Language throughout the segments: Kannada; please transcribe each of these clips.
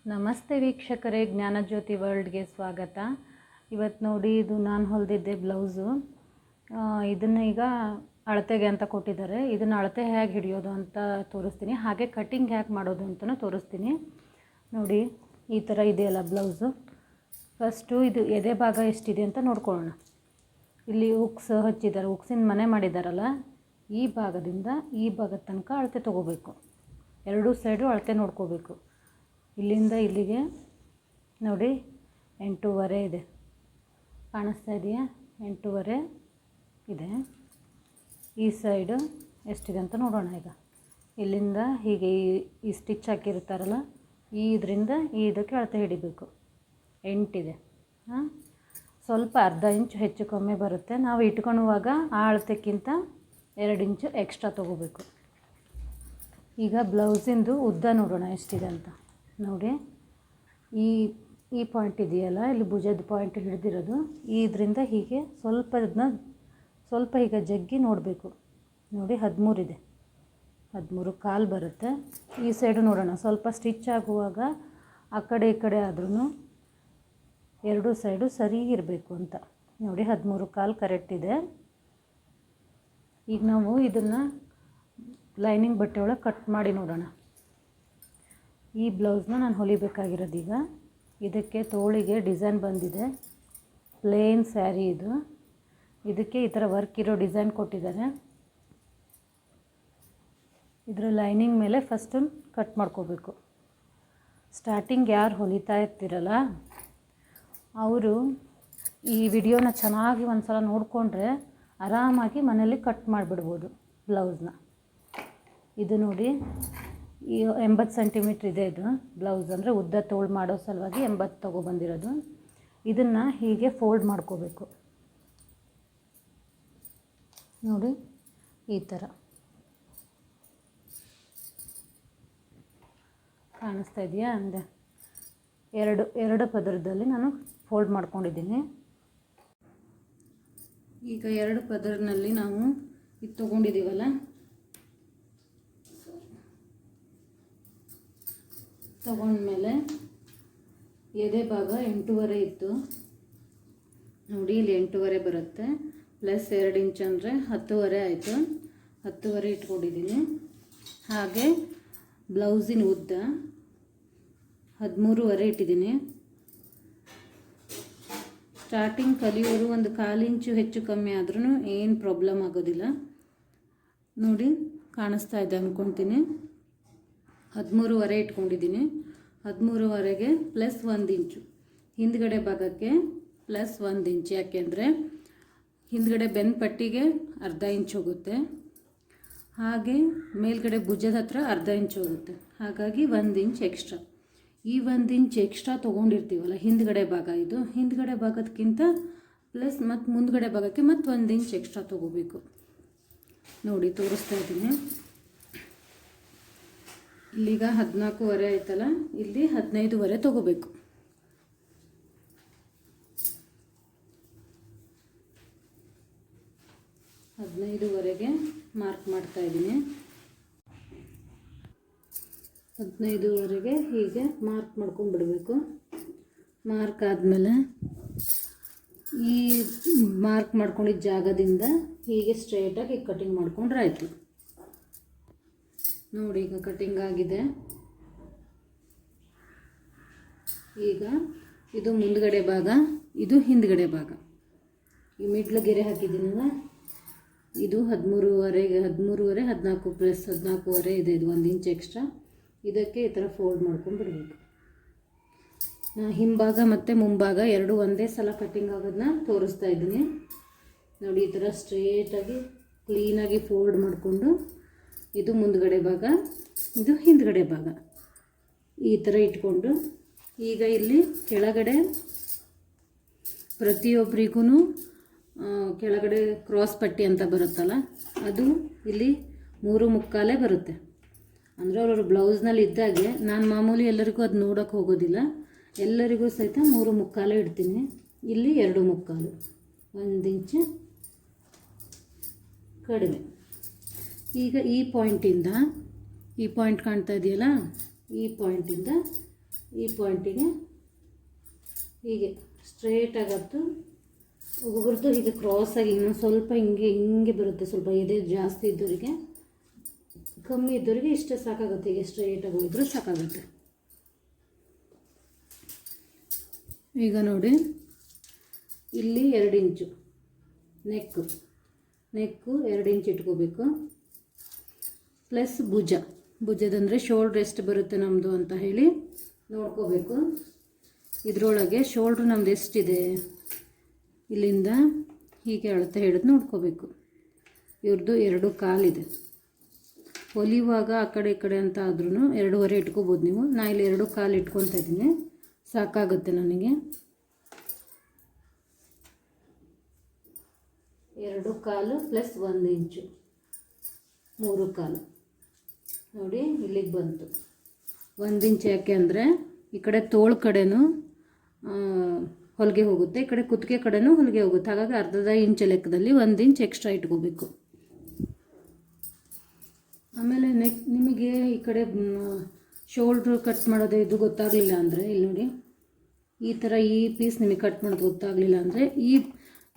ನಮಸ್ತೆ ವೀಕ್ಷಕರೇ, ಜ್ಞಾನಜ್ಯೋತಿ ವರ್ಲ್ಡ್ಗೆ ಸ್ವಾಗತ. ಇವತ್ತು ನೋಡಿ, ಇದು ನಾನು ಹೊಲಿದಿದ್ದೆ ಬ್ಲೌಸು. ಇದನ್ನು ಈಗ ಅಳತೆಗೆ ಅಂತ ಕೊಟ್ಟಿದ್ದಾರೆ. ಇದನ್ನು ಅಳತೆ ಹೇಗೆ ಹಿಡಿಯೋದು ಅಂತ ತೋರಿಸ್ತೀನಿ, ಹಾಗೆ ಕಟ್ಟಿಂಗ್ ಹೇಗೆ ಮಾಡೋದು ಅಂತಲೂ ತೋರಿಸ್ತೀನಿ. ನೋಡಿ, ಈ ಥರ ಇದೆಯಲ್ಲ ಬ್ಲೌಸು. ಫಸ್ಟು ಇದು ಎದೆ ಭಾಗ ಎಷ್ಟಿದೆ ಅಂತ ನೋಡ್ಕೊಳ್ಳೋಣ. ಇಲ್ಲಿ ಉಕ್ಸ್ ಹಚ್ಚಿದ್ದಾರೆ, ಉಕ್ಸಿನ ಮನೆ ಮಾಡಿದ್ದಾರಲ್ಲ, ಈ ಭಾಗದಿಂದ ಈ ಭಾಗದ ತನಕ ಅಳತೆ ತೊಗೋಬೇಕು. ಎರಡೂ ಸೈಡು ಅಳತೆ ನೋಡ್ಕೋಬೇಕು. ಇಲ್ಲಿಂದ ಇಲ್ಲಿಗೆ ನೋಡಿ 8.5 ಇದೆ, ಕಾಣಿಸ್ತಾ ಇದೆಯಾ? 8.5 ಇದೆ. ಈ ಸೈಡು ಎಷ್ಟಿದೆ ಅಂತ ನೋಡೋಣ. ಈಗ ಇಲ್ಲಿಂದ ಹೀಗೆ ಈ ಸ್ಟಿಚ್ ಹಾಕಿರ್ತಾರಲ್ಲ, ಇದರಿಂದ ಇದಕ್ಕೆ ಅಳತೆ ಹಿಡಿಬೇಕು. 8 ಇದೆ. ಸ್ವಲ್ಪ ಅರ್ಧ ಇಂಚು ಹೆಚ್ಚು ಕಮ್ಮಿ ಬರುತ್ತೆ. ನಾವು ಇಟ್ಕೊಳ್ಳುವಾಗ ಆ ಅಳತೆಕ್ಕಿಂತ 2 ಇಂಚು ಎಕ್ಸ್ಟ್ರಾ ತೊಗೋಬೇಕು. ಈಗ ಬ್ಲೌಸಿಂದು ಉದ್ದ ನೋಡೋಣ ಎಷ್ಟಿದೆ ಅಂತ. ನೋಡಿ, ಈ ಪಾಯಿಂಟ್ ಇದೆಯಲ್ಲ, ಇಲ್ಲಿ ಭುಜದ ಪಾಯಿಂಟ್ ಹಿಡಿದಿರೋದು, ಇದರಿಂದ ಹೀಗೆ ಸ್ವಲ್ಪ ಹೀಗೆ ಜಗ್ಗಿ ನೋಡಬೇಕು. ನೋಡಿ, 13 ಇದೆ. 13 ಕಾಲು ಬರುತ್ತೆ. ಈ ಸೈಡು ನೋಡೋಣ. ಸ್ವಲ್ಪ ಸ್ಟಿಚ್ ಆಗುವಾಗ ಆ ಕಡೆ ಈ ಕಡೆ ಆದ್ರೂ ಎರಡೂ ಸೈಡು ಸರಿ ಇರಬೇಕು ಅಂತ. ನೋಡಿ, 13 ಕಾಲು ಕರೆಕ್ಟ್ ಇದೆ. ಈಗ ನಾವು ಇದನ್ನು ಲೈನಿಂಗ್ ಬಟ್ಟೆ ಒಳಗೆ ಕಟ್ ಮಾಡಿ ನೋಡೋಣ. ಈ ಬ್ಲೌಸ್ನ ನಾನು ಹೊಲಿಬೇಕಾಗಿರೋದು. ಈಗ ಇದಕ್ಕೆ ತೋಳಿಗೆ ಡಿಸೈನ್ ಬಂದಿದೆ. ಪ್ಲೇನ್ ಸ್ಯಾರಿ ಇದು. ಇದಕ್ಕೆ ಈ ಥರ ವರ್ಕ್ ಇರೋ ಡಿಸೈನ್ ಕೊಟ್ಟಿದ್ದಾರೆ. ಇದರ ಲೈನಿಂಗ್ ಮೇಲೆ ಫಸ್ಟು ಕಟ್ ಮಾಡ್ಕೋಬೇಕು. ಸ್ಟಾರ್ಟಿಂಗ್ ಯಾರು ಹೊಲಿತಾ ಇರ್ತೀರಲ್ಲ ಅವರು ಈ ವಿಡಿಯೋನ ಚೆನ್ನಾಗಿ ಒಂದು ಸಲ ನೋಡಿಕೊಂಡ್ರೆ ಆರಾಮಾಗಿ ಮನೇಲಿ ಕಟ್ ಮಾಡಿಬಿಡ್ಬೋದು ಬ್ಲೌಸ್ನ. ಇದು ನೋಡಿ, ಈ 80 ಸೆಂಟಿಮೀಟ್ರ್ ಇದೆ. ಇದು ಬ್ಲೌಸ್ ಅಂದರೆ ಉದ್ದ ತೋಳು ಮಾಡೋ ಸಲುವಾಗಿ 80 ತೊಗೊಬಂದಿರೋದು. ಇದನ್ನು ಹೀಗೆ ಫೋಲ್ಡ್ ಮಾಡ್ಕೋಬೇಕು. ನೋಡಿ, ಈ ಥರ ಕಾಣಿಸ್ತಾ ಇದೆಯಾ? ಅಂದರೆ ಎರಡು ಪದರದಲ್ಲಿ ನಾನು ಫೋಲ್ಡ್ ಮಾಡ್ಕೊಂಡಿದ್ದೀನಿ. ಈಗ 2 ಪದರಿನಲ್ಲಿ ನಾವು ಇದು ತೊಗೊಂಡಿದ್ದೀವಲ್ಲ, ತಗೊಂಡ್ಮೇಲೆ ಎದೆ ಭಾಗ 8.5 ಇತ್ತು. ನೋಡಿ, ಇಲ್ಲಿ 8.5 ಬರುತ್ತೆ. ಪ್ಲಸ್ 2 ಇಂಚ್ ಅಂದರೆ 10.5 ಆಯಿತು. 10.5 ಇಟ್ಕೊಂಡಿದ್ದೀನಿ. ಹಾಗೆ ಬ್ಲೌಸಿನ ಉದ್ದ 13.5 ಇಟ್ಟಿದ್ದೀನಿ. ಸ್ಟಾರ್ಟಿಂಗ್ ಕಲಿಯೋರು ಒಂದು 1/4 ಇಂಚು ಹೆಚ್ಚು ಕಮ್ಮಿ ಆದ್ರೂ ಏನು ಪ್ರಾಬ್ಲಮ್ ಆಗೋದಿಲ್ಲ. ನೋಡಿ, ಕಾಣಿಸ್ತಾ ಇದೆ ಅಂದ್ಕೊಳ್ತೀನಿ. 13.5 ಇಟ್ಕೊಂಡಿದ್ದೀನಿ. 13.5ಗೆ ಪ್ಲಸ್ 1 ಇಂಚು ಹಿಂದ್ಗಡೆ ಭಾಗಕ್ಕೆ ಪ್ಲಸ್ 1 ಇಂಚು. ಯಾಕೆಂದರೆ ಹಿಂದ್ಗಡೆ ಬೆನ್ನ ಪಟ್ಟಿಗೆ ಅರ್ಧ ಇಂಚ್ ಹೋಗುತ್ತೆ, ಹಾಗೆ ಮೇಲ್ಗಡೆ ಭುಜದ ಹತ್ರ ಅರ್ಧ ಇಂಚ್ ಹೋಗುತ್ತೆ. ಹಾಗಾಗಿ 1 ಇಂಚ್ ಎಕ್ಸ್ಟ್ರಾ. ಈ 1 ಇಂಚ್ ಎಕ್ಸ್ಟ್ರಾ ತೊಗೊಂಡಿರ್ತೀವಲ್ಲ ಹಿಂದ್ಗಡೆ ಭಾಗ, ಇದು ಹಿಂದ್ಗಡೆ ಭಾಗದಕ್ಕಿಂತ ಪ್ಲಸ್ ಮತ್ತು ಮುಂದ್ಗಡೆ ಭಾಗಕ್ಕೆ ಮತ್ತು 1 ಇಂಚ್ ಎಕ್ಸ್ಟ್ರಾ ತೊಗೋಬೇಕು. ನೋಡಿ, ತೋರಿಸ್ತಾ ಇದ್ದೀನಿ. ಇಲ್ಲಿಗ 14.5 ಆಯ್ತಲ್ಲ, ಇಲ್ಲಿ 15.5 ತೊಗೋಬೇಕು. ಗೆ ಮಾರ್ಕ್ ಮಾಡ್ತಾ ಇದ್ದೀನಿ. 15.5ಗೆ ಹೀಗೆ ಮಾರ್ಕ್ ಮಾಡ್ಕೊಂಡ್ಬಿಡ್ಬೇಕು. ಮಾರ್ಕ್ ಆದಮೇಲೆ ಈ ಮಾರ್ಕ್ ಮಾಡ್ಕೊಂಡಿದ್ದ ಜಾಗದಿಂದ ಹೀಗೆ ಸ್ಟ್ರೈಟಾಗಿ ಕಟಿಂಗ್ ಮಾಡ್ಕೊಂಡ್ರೆ ಆಯಿತು. ನೋಡಿ, ಈಗ ಕಟಿಂಗ್ ಆಗಿದೆ. ಈಗ ಇದು ಮುಂದ್ಗಡೆ ಭಾಗ, ಇದು ಹಿಂದ್ಗಡೆ ಭಾಗ. ಈ ಮಿಡ್ಲ್ ಗೆರೆ ಹಾಕಿದ್ದೀನಲ್ಲ, ಇದು 13.5 14 ಪ್ಲಸ್ 14.5 ಇದೆ. ಇದು 1 ಇಂಚ್ ಎಕ್ಸ್ಟ್ರಾ. ಇದಕ್ಕೆ ಈ ಥರ ಫೋಲ್ಡ್ ಮಾಡ್ಕೊಂಡ್ಬಿಡ್ಬೇಕು. ನಾನು ಹಿಂಭಾಗ ಮತ್ತು ಮುಂಭಾಗ ಎರಡು ಒಂದೇ ಸಲ ಕಟ್ಟಿಂಗ್ ಆಗೋದನ್ನ ತೋರಿಸ್ತಾ ಇದ್ದೀನಿ. ನೋಡಿ, ಈ ಥರ ಸ್ಟ್ರೇಟಾಗಿ ಕ್ಲೀನಾಗಿ ಫೋಲ್ಡ್ ಮಾಡಿಕೊಂಡು, ಇದು ಮುಂದ್ಗಡೆ ಭಾಗ, ಇದು ಹಿಂದ್ಗಡೆ ಭಾಗ, ಈ ಥರ ಇಟ್ಕೊಂಡು, ಈಗ ಇಲ್ಲಿ ಕೆಳಗಡೆ ಪ್ರತಿಯೊಬ್ಬರಿಗೂ ಕೆಳಗಡೆ ಕ್ರಾಸ್ ಪಟ್ಟಿ ಅಂತ ಬರುತ್ತಲ್ಲ, ಅದು ಇಲ್ಲಿ 3/4 ಬರುತ್ತೆ. ಅಂದರೆ ಅವರು ಬ್ಲೌಸ್ನಲ್ಲಿ ಇದ್ದಾಗೆ, ನಾನು ಮಾಮೂಲಿ ಎಲ್ಲರಿಗೂ ಅದು ನೋಡೋಕ್ಕೆ ಹೋಗೋದಿಲ್ಲ, ಎಲ್ಲರಿಗೂ ಸಹಿತ 3/4 ಇಡ್ತೀನಿ. ಇಲ್ಲಿ 2/4, 1 ಇಂಚು ಕಡಿಮೆ. ಈಗ ಈ ಪಾಯಿಂಟ್ ಕಾಣ್ತಾ ಇದೆಯಲ್ಲ, ಈ ಪಾಯಿಂಟಿಂದ ಈ ಪಾಯಿಂಟಿಗೆ ಹೀಗೆ ಸ್ಟ್ರೇಟಾಗತ್ತು. ಒಬ್ಬೊಬ್ರದ್ದು ಹೀಗೆ ಕ್ರಾಸಾಗಿ ಇನ್ನೊಂದು ಸ್ವಲ್ಪ ಹಿಂಗೆ ಬರುತ್ತೆ. ಸ್ವಲ್ಪ ಎದೆ ಜಾಸ್ತಿ ಇದ್ದವರಿಗೆ, ಕಮ್ಮಿ ಇದ್ದವರಿಗೆ ಇಷ್ಟೇ ಸಾಕಾಗುತ್ತೆ. ಹೀಗೆ ಸ್ಟ್ರೇಟಾಗಿ ಹೋಗಿದ್ರೆ ಸಾಕಾಗುತ್ತೆ. ಈಗ ನೋಡಿ, ಇಲ್ಲಿ 2 ಇಂಚು ನೆಕ್ಕು 2 ಇಂಚ್ ಇಟ್ಕೋಬೇಕು. ಪ್ಲಸ್ ಭುಜದಂದರೆ ಶೋಲ್ಡ್ರ್ ಎಷ್ಟು ಬರುತ್ತೆ ನಮ್ಮದು ಅಂತ ಹೇಳಿ ನೋಡ್ಕೋಬೇಕು. ಇದರೊಳಗೆ ಶೋಲ್ಡ್ರ್ ನಮ್ಮದು ಎಷ್ಟಿದೆ, ಇಲ್ಲಿಂದ ಹೀಗೆ ಅಳತೆ ಹಿಡಿದು ನೋಡ್ಕೋಬೇಕು. ಇವ್ರದ್ದು 2 ಕಾಲಿದೆ. ಹೊಲಿಯುವಾಗ ಆ ಕಡೆ ಈ ಕಡೆ ಅಂತ ಆದ್ರೂ 2.5 ಇಟ್ಕೋಬೋದು ನೀವು. ನಾ ಇಲ್ಲಿ 2 ಕಾಲು ಇಟ್ಕೊತಾ ಇದ್ದೀನಿ, ಸಾಕಾಗುತ್ತೆ ನನಗೆ. 2 ಕಾಲು ಪ್ಲಸ್ 1 ಇಂಚು 3 ಕಾಲು. ನೋಡಿ ಇಲ್ಲಿಗೆ ಬಂತು. 1 ಇಂಚ್ ಯಾಕೆ ಅಂದರೆ ಈ ಕಡೆ ತೋಳು ಕಡೆನೂ ಹೊಲಿಗೆ ಹೋಗುತ್ತೆ, ಈ ಕಡೆ ಕುತ್ತಿಗೆ ಕಡೆನೂ ಹೊಲಿಗೆ ಹೋಗುತ್ತೆ. ಹಾಗಾಗಿ ಅರ್ಧ ಇಂಚ್ ಲೆಕ್ಕದಲ್ಲಿ 1 ಇಂಚ್ ಎಕ್ಸ್ಟ್ರಾ ಇಟ್ಕೋಬೇಕು. ಆಮೇಲೆ ನಿಮಗೆ ಈ ಕಡೆ ಶೋಲ್ಡ್ರ್ ಕಟ್ ಮಾಡೋದು ಇದು ಗೊತ್ತಾಗಲಿಲ್ಲ ಅಂದರೆ ಇಲ್ಲಿ ನೋಡಿ, ಈ ಥರ ಈ ಪೀಸ್ ನಿಮಗೆ ಕಟ್ ಮಾಡೋದು ಗೊತ್ತಾಗಲಿಲ್ಲ ಅಂದರೆ ಈ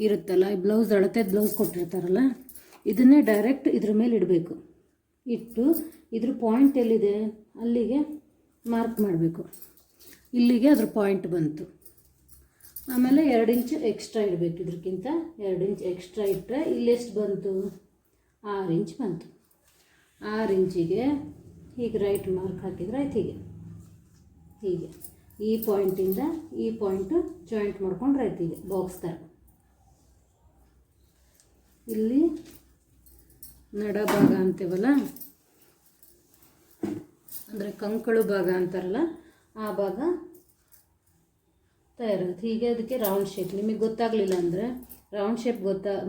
ಇರುತ್ತಲ್ಲ, ಈ ಬ್ಲೌಸ್ ಅಳತೆ ಬ್ಲೌಸ್ ಕೊಟ್ಟಿರ್ತಾರಲ್ಲ, ಇದನ್ನೇ ಡೈರೆಕ್ಟ್ ಇದ್ರ ಮೇಲೆ ಇಡಬೇಕು. ಇಟ್ಟು ಇದ್ರ ಪಾಯಿಂಟ್ ಎಲ್ಲಿದೆ ಅಲ್ಲಿಗೆ ಮಾರ್ಕ್ ಮಾಡಬೇಕು. ಇಲ್ಲಿಗೆ ಅದ್ರ ಪಾಯಿಂಟ್ ಬಂತು. ಆಮೇಲೆ 2 ಇಂಚ್ ಎಕ್ಸ್ಟ್ರಾ ಇಡಬೇಕು. ಇದಕ್ಕಿಂತ 2 ಇಂಚ್ ಎಕ್ಸ್ಟ್ರಾ ಇಟ್ಟರೆ ಇಲ್ಲೆಷ್ಟು ಬಂತು, 6 ಇಂಚ್ ಬಂತು. 6 ಇಂಚಿಗೆ ಹೀಗೆ ರೈಟ್ ಮಾರ್ಕ್ ಹಾಕಿದರೆ ಆಯ್ತು. ಹೀಗೆ ಈ ಪಾಯಿಂಟಿಂದ ಈ ಪಾಯಿಂಟು ಜಾಯಿಂಟ್ ಮಾಡ್ಕೊಂಡ್ರೆ ಆಯ್ತು. ಹೀಗೆ ಬಾಕ್ಸ್ ಥರ. ಇಲ್ಲಿ ನಡಭಾಗ ಅಂತೀವಲ್ಲ, ಅಂದರೆ ಕಂಕಳು ಭಾಗ ಅಂತಾರಲ್ಲ, ಆ ಭಾಗ ತಯಾರಾಗುತ್ತೆ. ಹೀಗೆ ಅದಕ್ಕೆ ರೌಂಡ್ ಶೇಪ್. ನಿಮಗೆ ಗೊತ್ತಾಗಲಿಲ್ಲ ಅಂದರೆ, ರೌಂಡ್ ಶೇಪ್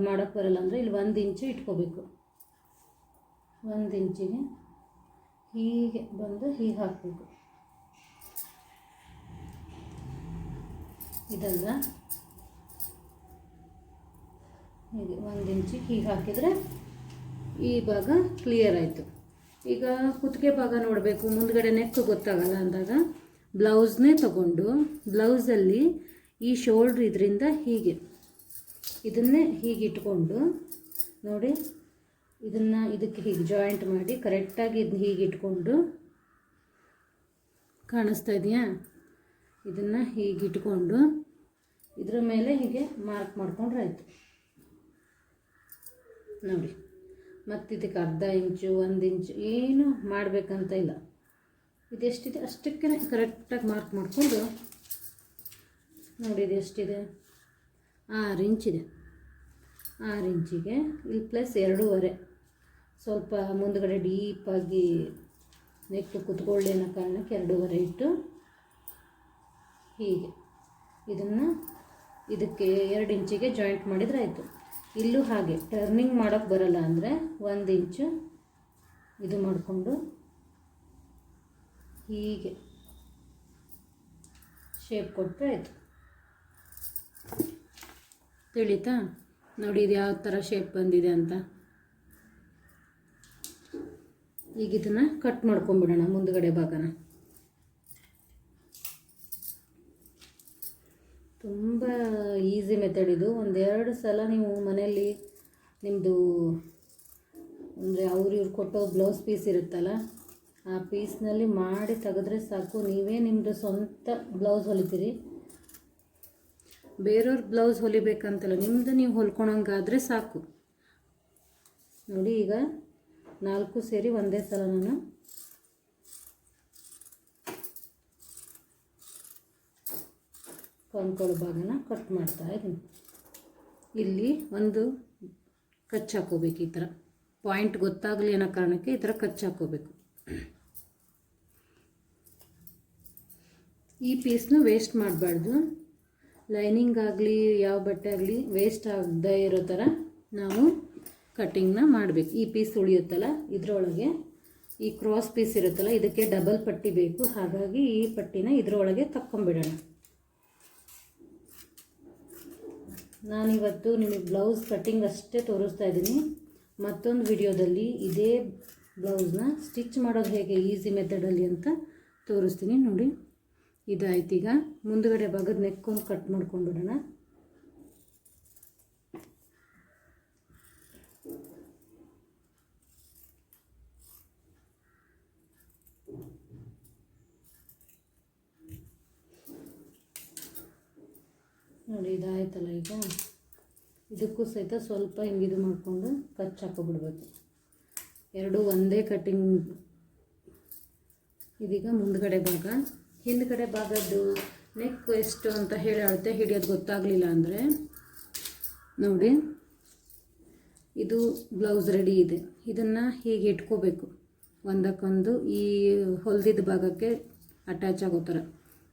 ಮಾಡೋಕ್ಕೆ ಬರಲ್ಲ ಅಂದರೆ ಇಲ್ಲಿ 1 ಇಂಚು ಇಟ್ಕೋಬೇಕು. 1 ಇಂಚಿಗೆ ಹೀಗೆ ಬಂದು ಹೀಗೆ ಹಾಕಬೇಕು. ಇದಲ್ಲ, ಹೀಗೆ 1 ಇಂಚಿಗೆ ಹೀಗೆ ಹಾಕಿದರೆ ಈ ಭಾಗ ಕ್ಲಿಯರ್ ಆಯಿತು. ಈಗ ಕುತ್ತಿಗೆ ಭಾಗ ನೋಡಬೇಕು, ಮುಂದ್ಗಡೆ ನೆಕ್ ಗೊತ್ತಾಗಲ್ಲ ಅಂದಾಗ ಬ್ಲೌಸ್ನೇ ತಗೊಂಡು ಬ್ಲೌಸಲ್ಲಿ ಈ ಶೋಲ್ಡ್ರ್ ಇದರಿಂದ ಹೀಗೆ ಇದನ್ನೇ ಹೀಗೆ ಇಟ್ಕೊಂಡು ನೋಡಿ, ಇದನ್ನು ಇದಕ್ಕೆ ಹೀಗೆ ಜಾಯಿಂಟ್ ಮಾಡಿ ಕರೆಕ್ಟಾಗಿ ಇದನ್ನ ಹೀಗೆ ಇಟ್ಕೊಂಡು, ಕಾಣಿಸ್ತಾ ಇದೆಯಾ, ಇದನ್ನು ಹೀಗೆ ಇಟ್ಕೊಂಡು ಇದ್ರ ಮೇಲೆ ಹೀಗೆ ಮಾರ್ಕ್ ಮಾಡ್ಕೊಂಡ್ರೆ ಆಯಿತು. ನೋಡಿ, ಮತ್ತು ಇದಕ್ಕೆ ಅರ್ಧ ಇಂಚು 1 ಇಂಚು ಏನು ಮಾಡಬೇಕಂತ ಇಲ್ಲ. ಇದೆಷ್ಟಿದೆ ಅಷ್ಟಕ್ಕೆ ಕರೆಕ್ಟಾಗಿ ಮಾರ್ಕ್ ಮಾಡಿಕೊಂಡು ನೋಡಿ, ಇದು ಎಷ್ಟಿದೆ, 6 ಇಂಚಿದೆ. 6 ಇಂಚಿಗೆ ಇಲ್ಲಿ ಪ್ಲಸ್ 2.5 ಸ್ವಲ್ಪ ಮುಂದುಗಡೆ ಡೀಪಾಗಿ ನೆಕ್ಕು ಕುತ್ಕೊಳ್ಳಿ ಅನ್ನೋ ಕಾರಣಕ್ಕೆ 2.5 ಇಟ್ಟು ಹೀಗೆ ಇದನ್ನು ಇದಕ್ಕೆ 2 ಇಂಚಿಗೆ ಜಾಯಿಂಟ್ ಮಾಡಿದರೆ ಆಯಿತು. ಇಲ್ಲೂ ಹಾಗೆ ಟರ್ನಿಂಗ್ ಮಾಡೋಕ್ಕೆ ಬರಲ್ಲ ಅಂದರೆ 1 ಇಂಚು ಇದು ಮಾಡಿಕೊಂಡು ಹೀಗೆ ಶೇಪ್ ಕೊಟ್ಟರೆ ಆಯಿತು. ತಿಳಿತಾ? ನೋಡಿ ಇದು ಯಾವ ಥರ ಶೇಪ್ ಬಂದಿದೆ ಅಂತ. ಈಗ ಇದನ್ನು ಕಟ್ ಮಾಡ್ಕೊಂಬಿಡೋಣ ಮುಂದುಗಡೆ ಭಾಗನ. ತುಂಬ ಈಸಿ ಮೆಥಡ್ ಇದು. 1-2 ಸಲ ನೀವು ಮನೆಯಲ್ಲಿ ನಿಮ್ಮದು ಅಂದರೆ ಇವ್ರು ಕೊಟ್ಟೋ ಬ್ಲೌಸ್ ಪೀಸ್ ಇರುತ್ತಲ್ಲ, ಆ ಪೀಸ್ನಲ್ಲಿ ಮಾಡಿ ತೆಗೆದ್ರೆ ಸಾಕು, ನೀವೇ ನಿಮ್ಮದು ಸ್ವಂತ ಬ್ಲೌಸ್ ಹೊಲಿತೀರಿ. ಬೇರೆಯವ್ರ ಬ್ಲೌಸ್ ಹೊಲಿಬೇಕಂತಲ್ಲ, ನಿಮ್ಮದು ನೀವು ಹೊಲ್ಕೊಳಂಗಾದರೆ ಸಾಕು. ನೋಡಿ, ಈಗ 4 ಸೇರಿ ಒಂದೇ ಸಲ ನಾನು ಕೊಂಡ್ಕೊಳ್ಳೋ ಭಾಗನ ಕಟ್ ಮಾಡ್ತಾ ಇದ್ದೀನಿ. ಇಲ್ಲಿ ಒಂದು ಕಚ್ ಹಾಕೋಬೇಕು. ಈ ಥರ ಪಾಯಿಂಟ್ ಗೊತ್ತಾಗಲಿ ಅನ್ನೋ ಕಾರಣಕ್ಕೆ ಈ ಥರ ಕಚ್ ಹಾಕೋಬೇಕು. ಈ ಪೀಸ್ನ ವೇಸ್ಟ್ ಮಾಡಬಾರ್ದು. ಲೈನಿಂಗ್ ಆಗಲಿ ಯಾವ ಬಟ್ಟೆ ಆಗಲಿ ವೇಸ್ಟ್ ಆಗದೇ ಇರೋ ಥರ ನಾವು ಕಟ್ಟಿಂಗ್ನ ಮಾಡಬೇಕು. ಈ ಪೀಸ್ ಉಳಿಯುತ್ತಲ್ಲ ಇದರೊಳಗೆ, ಈ ಕ್ರಾಸ್ ಪೀಸ್ ಇರುತ್ತಲ್ಲ, ಇದಕ್ಕೆ ಡಬಲ್ ಪಟ್ಟಿ ಬೇಕು. ಹಾಗಾಗಿ ಈ ಪಟ್ಟಿನ ಇದರೊಳಗೆ ತಕ್ಕೊಂಬಿಡೋಣ. ನಾನಿವತ್ತು ನಿಮಗೆ ಬ್ಲೌಸ್ ಕಟ್ಟಿಂಗ್ ಅಷ್ಟೇ ತೋರಿಸ್ತಾ ಇದ್ದೀನಿ. ಮತ್ತೊಂದು ವಿಡಿಯೋದಲ್ಲಿ ಇದೇ ಬ್ಲೌಸ್ನ ಸ್ಟಿಚ್ ಮಾಡೋದು ಹೇಗೆ ಈಸಿ ಮೆಥಡಲ್ಲಿ ಅಂತ ತೋರಿಸ್ತೀನಿ. ನೋಡಿ, ಇದಾಯ್ತು. ಈಗ ಮುಂದುಗಡೆ ಭಾಗದ ನೆಕ್ಕೊಂದು ಕಟ್ ಮಾಡ್ಕೊಂಡ್ಬಿಡೋಣ. ನೋಡಿ ಇದಾಯ್ತಲ್ಲ. ಈಗ ಇದಕ್ಕೂ ಸಹಿತ ಸ್ವಲ್ಪ ಹಿಂಗಿದು ಮಾಡಿಕೊಂಡು ಕಚ್ ಹಾಕೊಬಿಡ್ಬೇಕು. ಎರಡೂ ಒಂದೇ ಕಟ್ಟಿಂಗ್. ಇದೀಗ ಮುಂದ್ಗಡೆ ಭಾಗ. ಹಿಂದ್ಗಡೆ ಭಾಗದ್ದು ನೆಕ್ ಎಷ್ಟು ಅಂತ ಹೇಳಿ ಅಳತೆ ಹಿಡಿಯೋದು ಗೊತ್ತಾಗಲಿಲ್ಲ ಅಂದರೆ ನೋಡಿ, ಇದು ಬ್ಲೌಸ್ ರೆಡಿ ಇದೆ. ಇದನ್ನು ಹೀಗೆ ಇಟ್ಕೋಬೇಕು, ಒಂದಕ್ಕೊಂದು ಈ ಹೊಲ್ದಿದ್ದ ಭಾಗಕ್ಕೆ ಅಟ್ಯಾಚ್ ಆಗೋ ಥರ.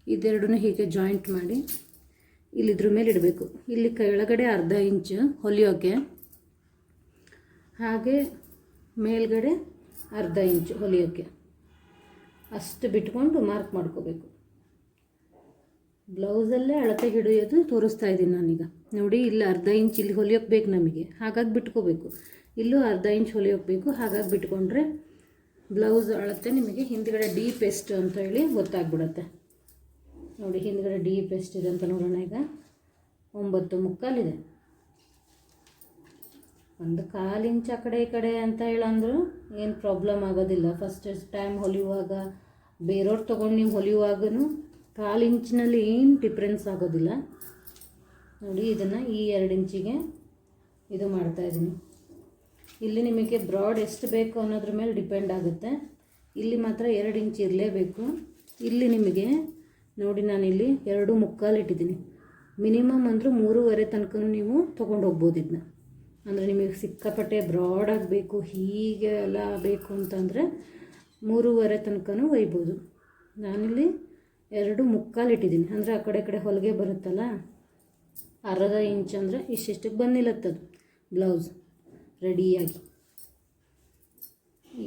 ಇದೆರಡೂ ಹೀಗೆ ಜಾಯಿಂಟ್ ಮಾಡಿ ಇಲ್ಲಿದ್ರ ಮೇಲೆ ಇಡಬೇಕು. ಇಲ್ಲಿ ಕೆಳಗಡೆ ಅರ್ಧ ಇಂಚು ಹೊಲಿಯೋಕ್ಕೆ, ಹಾಗೆ ಮೇಲ್ಗಡೆ ಅರ್ಧ ಇಂಚು ಹೊಲಿಯೋಕ್ಕೆ, ಅಷ್ಟು ಬಿಟ್ಕೊಂಡು ಮಾರ್ಕ್ ಮಾಡ್ಕೋಬೇಕು. ಬ್ಲೌಸಲ್ಲೇ ಅಳತೆ ಹಿಡಿಯೋದು ತೋರಿಸ್ತಾ ಇದ್ದೀನಿ ನಾನೀಗ. ನೋಡಿ, ಇಲ್ಲಿ ಅರ್ಧ ಇಂಚ್ ಇಲ್ಲಿ ಹೊಲಿಯೋಕ್ಕೆ ಬೇಕು ನಮಗೆ, ಹಾಗಾಗಿ ಬಿಟ್ಕೋಬೇಕು. ಇಲ್ಲೂ ಅರ್ಧ ಇಂಚ್ ಹೊಲಿಯೋಕ್ಕೆ ಬೇಕು, ಹಾಗಾಗಿ ಬಿಟ್ಕೊಂಡ್ರೆ ಬ್ಲೌಸ್ ಅಳತೆ ನಿಮಗೆ ಹಿಂದ್ಗಡೆ ಡೀಪ್ ಎಷ್ಟು ಅಂತ ಹೇಳಿ ಗೊತ್ತಾಗ್ಬಿಡುತ್ತೆ. ನೋಡಿ, ಹಿಂದ್ಗಡೆ ಡೀಪ್ ಎಷ್ಟಿದೆ ಅಂತ ನೋಡೋಣ. ಈಗ 9.75 ಇದೆ. 1/4 ಇಂಚ್ ಆ ಕಡೆ ಈ ಕಡೆ ಅಂತ ಹೇಳಂದ್ರು ಏನು ಪ್ರಾಬ್ಲಮ್ ಆಗೋದಿಲ್ಲ. ಫಸ್ಟ್ ಟೈಮ್ ಹೊಲಿಯುವಾಗ ಬೇರೆಯವ್ರು ತೊಗೊಂಡು ನೀವು ಹೊಲಿಯುವಾಗೂ 1/4 ಇಂಚಿನಲ್ಲಿ ಏನು ಡಿಫ್ರೆನ್ಸ್ ಆಗೋದಿಲ್ಲ. ನೋಡಿ, ಇದನ್ನು ಈ 2 ಇಂಚಿಗೆ ಇದು ಮಾಡ್ತಾಯಿದ್ದೀನಿ. ಇಲ್ಲಿ ನಿಮಗೆ ಬ್ರಾಡ್ ಎಷ್ಟು ಬೇಕು ಅನ್ನೋದ್ರ ಮೇಲೆ ಡಿಪೆಂಡ್ ಆಗುತ್ತೆ. ಇಲ್ಲಿ ಮಾತ್ರ 2 ಇಂಚ್ ಇರಲೇಬೇಕು. ಇಲ್ಲಿ ನಿಮಗೆ ನೋಡಿ, ನಾನಿಲ್ಲಿ 2.75 ಇಟ್ಟಿದ್ದೀನಿ. ಮಿನಿಮಮ್ ಅಂದರೂ 3.25 ತನಕ ನೀವು ತೊಗೊಂಡು ಹೋಗ್ಬೋದು ಇದನ್ನ. ಅಂದರೆ ನಿಮಗೆ ಸಿಕ್ಕಾಪಟ್ಟೆ ಬ್ರಾಡ್ ಆಗಬೇಕು, ಹೀಗೆ ಎಲ್ಲ ಬೇಕು ಅಂತಂದರೆ 3.25 ತನಕನೂ ಒಯ್ಬೋದು. ನಾನಿಲ್ಲಿ 2.75 ಇಟ್ಟಿದ್ದೀನಿ. ಅಂದರೆ ಆ ಕಡೆ ಕಡೆ ಹೊಲಿಗೆ ಬರುತ್ತಲ್ಲ, ಅರ್ಧ ಇಂಚ್ ಅಂದರೆ ಇಷ್ಟಿಷ್ಟಕ್ಕೆ ಬಂದಿಲ್ಲತ್ತದು ಬ್ಲೌಸ್ ರೆಡಿಯಾಗಿ.